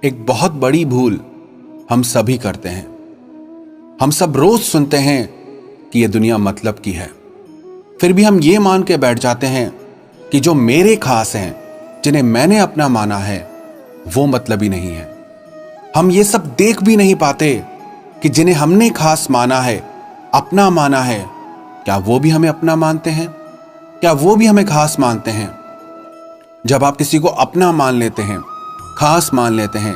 एक बहुत बड़ी भूल हम सभी करते हैं। हम सब रोज सुनते हैं कि यह दुनिया मतलब की है, फिर भी हम ये मान के बैठ जाते हैं कि जो मेरे खास हैं, जिन्हें मैंने अपना माना है, वो मतलबी नहीं है। हम ये सब देख भी नहीं पाते कि जिन्हें हमने खास माना है, अपना माना है, क्या वो भी हमें अपना मानते हैं? क्या वो भी हमें खास मानते हैं? जब आप किसी को अपना मान लेते हैं, खास मान लेते हैं,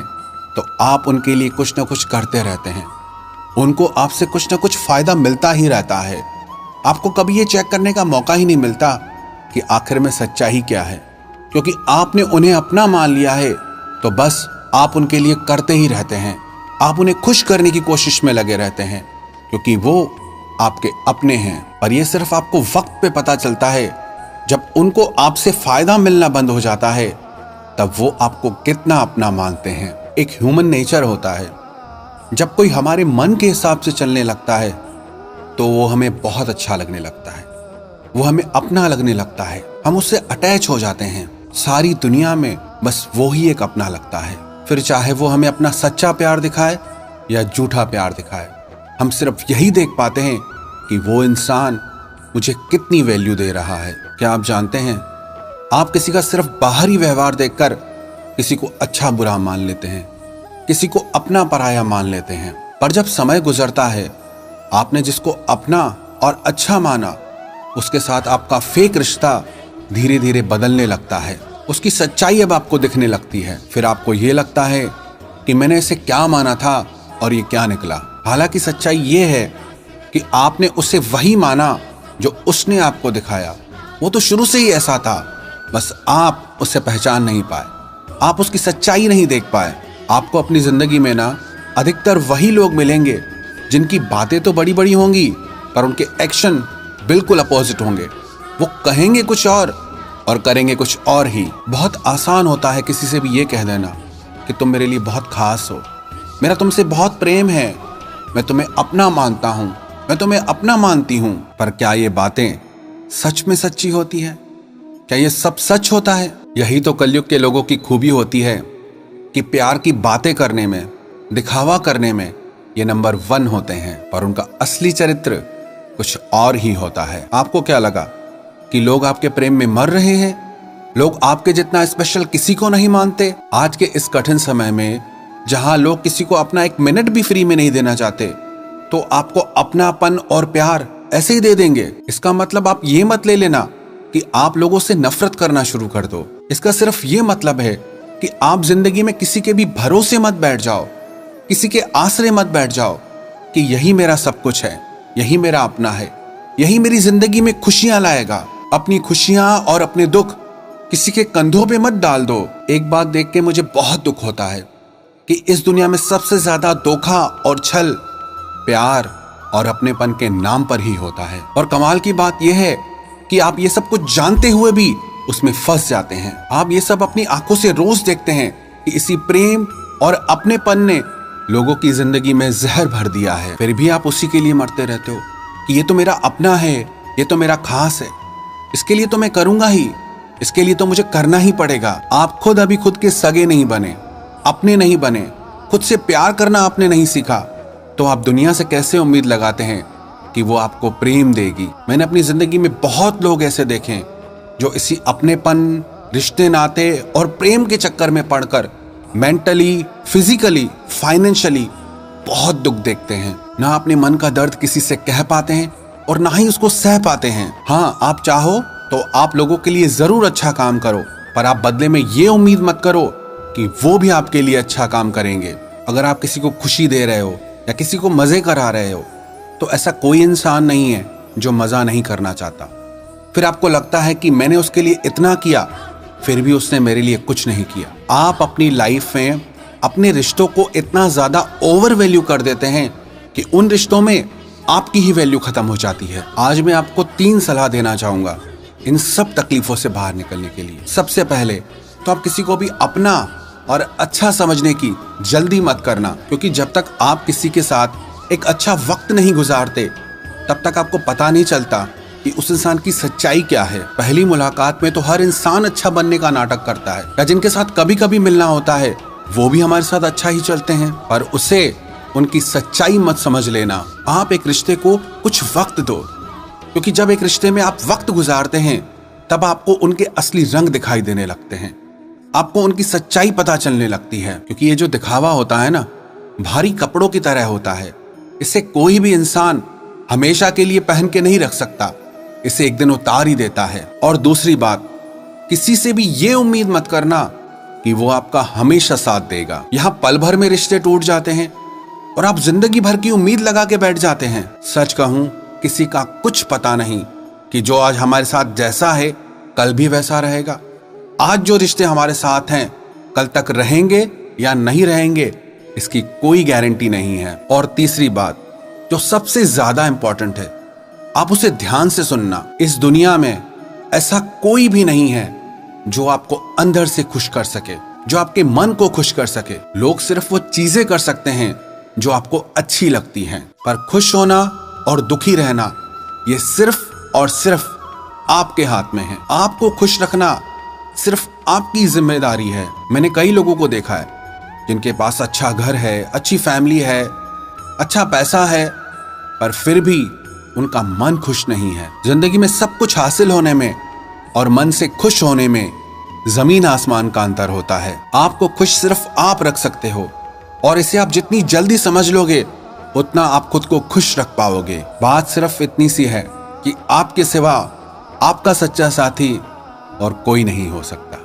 तो आप उनके लिए कुछ ना कुछ करते रहते हैं। उनको आपसे कुछ ना कुछ फायदा मिलता ही रहता है। आपको कभी ये चेक करने का मौका ही नहीं मिलता कि आखिर में सच्चाई क्या है, क्योंकि आपने उन्हें अपना मान लिया है। तो बस आप उनके लिए करते ही रहते हैं। आप उन्हें खुश करने की कोशिश में लगे रहते हैं, क्योंकि वो आपके अपने हैं। पर यह सिर्फ आपको वक्त पे पता चलता है, जब उनको आपसे फायदा मिलना बंद हो जाता है, तब वो आपको कितना अपना मानते हैं। एक ह्यूमन नेचर होता है, जब कोई हमारे मन के हिसाब से चलने लगता है तो वो हमें बहुत अच्छा लगने लगता है, वो हमें अपना लगने लगता है, हम उससे अटैच हो जाते हैं। सारी दुनिया में बस वो ही एक अपना लगता है। फिर चाहे वो हमें अपना सच्चा प्यार दिखाए या झूठा प्यार दिखाए, हम सिर्फ यही देख पाते हैं कि वो इंसान मुझे कितनी वैल्यू दे रहा है। क्या आप जानते हैं, आप किसी का सिर्फ बाहरी व्यवहार देखकर किसी को अच्छा बुरा मान लेते हैं, किसी को अपना पराया मान लेते हैं। पर जब समय गुजरता है, आपने जिसको अपना और अच्छा माना, उसके साथ आपका फेक रिश्ता धीरे धीरे बदलने लगता है। उसकी सच्चाई अब आपको दिखने लगती है। फिर आपको ये लगता है कि मैंने इसे क्या माना था और ये क्या निकला। हालांकि सच्चाई ये है कि आपने उसे वही माना जो उसने आपको दिखाया। वो तो शुरू से ही ऐसा था, बस आप उसे पहचान नहीं पाए, आप उसकी सच्चाई नहीं देख पाए। आपको अपनी जिंदगी में ना अधिकतर वही लोग मिलेंगे जिनकी बातें तो बड़ी बड़ी होंगी, पर उनके एक्शन बिल्कुल अपोजिट होंगे। वो कहेंगे कुछ और करेंगे कुछ और ही। बहुत आसान होता है किसी से भी ये कह देना कि तुम मेरे लिए बहुत खास हो, मेरा तुमसे बहुत प्रेम है, मैं तुम्हें अपना मानता हूं, मैं तुम्हें अपना मानती हूं। पर क्या ये बातें सच में सच्ची होती है? क्या ये सब सच होता है? यही तो कलयुग के लोगों की खूबी होती है कि प्यार की बातें करने में, दिखावा करने में ये नंबर 1 होते हैं, पर उनका असली चरित्र कुछ और ही होता है। आपको क्या लगा कि लोग आपके प्रेम में मर रहे हैं? लोग आपके जितना स्पेशल किसी को नहीं मानते? आज के इस कठिन समय में जहां लोग किसी को अपना एक मिनट भी फ्री में नहीं देना चाहते, तो आपको अपनापन और प्यार ऐसे ही दे देंगे। इसका मतलब आप ये मत ले लेना कि आप लोगों से नफरत करना शुरू कर दो। इसका सिर्फ ये मतलब है कि आप जिंदगी में किसी के भी भरोसे मत बैठ जाओ, किसी के आसरे मत बैठ जाओ कि यही मेरा सब कुछ है, यही मेरा अपना है, यही मेरी जिंदगी में खुशियां लाएगा। अपनी खुशियां और अपने दुख किसी के कंधों पे मत डाल दो। एक बात देख के मुझे बहुत दुख होता है कि इस दुनिया में सबसे ज्यादा धोखा और छल प्यार और अपनेपन के नाम पर ही होता है। और कमाल की बात यह है कि आप ये सब कुछ जानते हुए भी उसमें फंस जाते हैं। आप ये सब अपनी आंखों से रोज देखते हैं कि इसी प्रेम और अपनेपन ने लोगों की जिंदगी में जहर भर दिया है। फिर भी आप उसी के लिए मरते रहते हो कि ये तो मेरा अपना है, ये तो मेरा खास है, इसके लिए तो मैं करूंगा ही, इसके लिए तो मुझे करना ही पड़ेगा। आप खुद अभी खुद के सगे नहीं बने, अपने नहीं बने, खुद से प्यार करना आपने नहीं सीखा, तो आप दुनिया से कैसे उम्मीद लगाते हैं कि वो आपको प्रेम देगी? मैंने अपनी जिंदगी में बहुत लोग ऐसे देखे जो इसी अपनेपन, रिश्ते नाते और प्रेम के चक्कर में पड़कर मेंटली, फिजिकली, फाइनेंशियली बहुत दुख देखते हैं। ना अपने मन का दर्द किसी से कह पाते हैं और ना ही उसको सह पाते हैं। हाँ, आप चाहो तो आप लोगों के लिए जरूर अच्छा काम करो, पर आप बदले में ये उम्मीद मत करो कि वो भी आपके लिए अच्छा काम करेंगे। अगर आप किसी को खुशी दे रहे हो या किसी को मजे करा रहे हो, तो ऐसा कोई इंसान नहीं है जो मजा नहीं करना चाहता। फिर आपको लगता है कि मैंने उसके लिए इतना किया, फिर भी उसने मेरे लिए कुछ नहीं किया। आप अपनी लाइफ में अपने रिश्तों को इतना ज्यादा ओवर वैल्यू कर देते हैं कि उन रिश्तों में आपकी ही वैल्यू खत्म हो जाती है। आज मैं आपको 3 सलाह देना चाहूंगा इन सब तकलीफों से बाहर निकलने के लिए। सबसे पहले तो आप किसी को भी अपना और अच्छा समझने की जल्दी मत करना, क्योंकि जब तक आप किसी के साथ एक अच्छा वक्त नहीं गुजारते, तब तक आपको पता नहीं चलता कि उस इंसान की सच्चाई क्या है। पहली मुलाकात में तो हर इंसान अच्छा बनने का नाटक करता है, या जिनके साथ कभी कभी मिलना होता है वो भी हमारे साथ अच्छा ही चलते हैं, पर उसे उनकी सच्चाई मत समझ लेना। आप एक रिश्ते को कुछ वक्त दो, क्योंकि जब एक रिश्ते में आप वक्त गुजारते हैं तब आपको उनके असली रंग दिखाई देने लगते हैं, आपको उनकी सच्चाई पता चलने लगती है। क्योंकि ये जो दिखावा होता है ना, भारी कपड़ों की तरह होता है। इसे कोई भी इंसान हमेशा के लिए पहन के नहीं रख सकता, इसे एक दिन उतार ही देता है। और दूसरी बात, किसी से भी ये उम्मीद मत करना कि वो आपका हमेशा साथ देगा। यहाँ पल भर में रिश्ते टूट जाते हैं और आप जिंदगी भर की उम्मीद लगा के बैठ जाते हैं। सच कहूं, किसी का कुछ पता नहीं कि जो आज हमारे साथ जैसा है कल भी वैसा रहेगा। आज जो रिश्ते हमारे साथ हैं कल तक रहेंगे या नहीं रहेंगे, इसकी कोई गारंटी नहीं है। और तीसरी बात, जो सबसे ज्यादा इंपॉर्टेंट है, आप उसे ध्यान से सुनना। इस दुनिया में ऐसा कोई भी नहीं है जो आपको अंदर से खुश कर सके, जो आपके मन को खुश कर सके। लोग सिर्फ वो चीजें कर सकते हैं जो आपको अच्छी लगती हैं, पर खुश होना और दुखी रहना ये सिर्फ और सिर्फ आपके हाथ में है। आपको खुश रखना सिर्फ आपकी जिम्मेदारी है। मैंने कई लोगों को देखा है जिनके पास अच्छा घर है, अच्छी फैमिली है, अच्छा पैसा है, पर फिर भी उनका मन खुश नहीं है। जिंदगी में सब कुछ हासिल होने में और मन से खुश होने में जमीन आसमान का अंतर होता है। आपको खुश सिर्फ आप रख सकते हो, और इसे आप जितनी जल्दी समझ लोगे उतना आप खुद को खुश रख पाओगे। बात सिर्फ इतनी सी है कि आपके सिवा आपका सच्चा साथी और कोई नहीं हो सकता।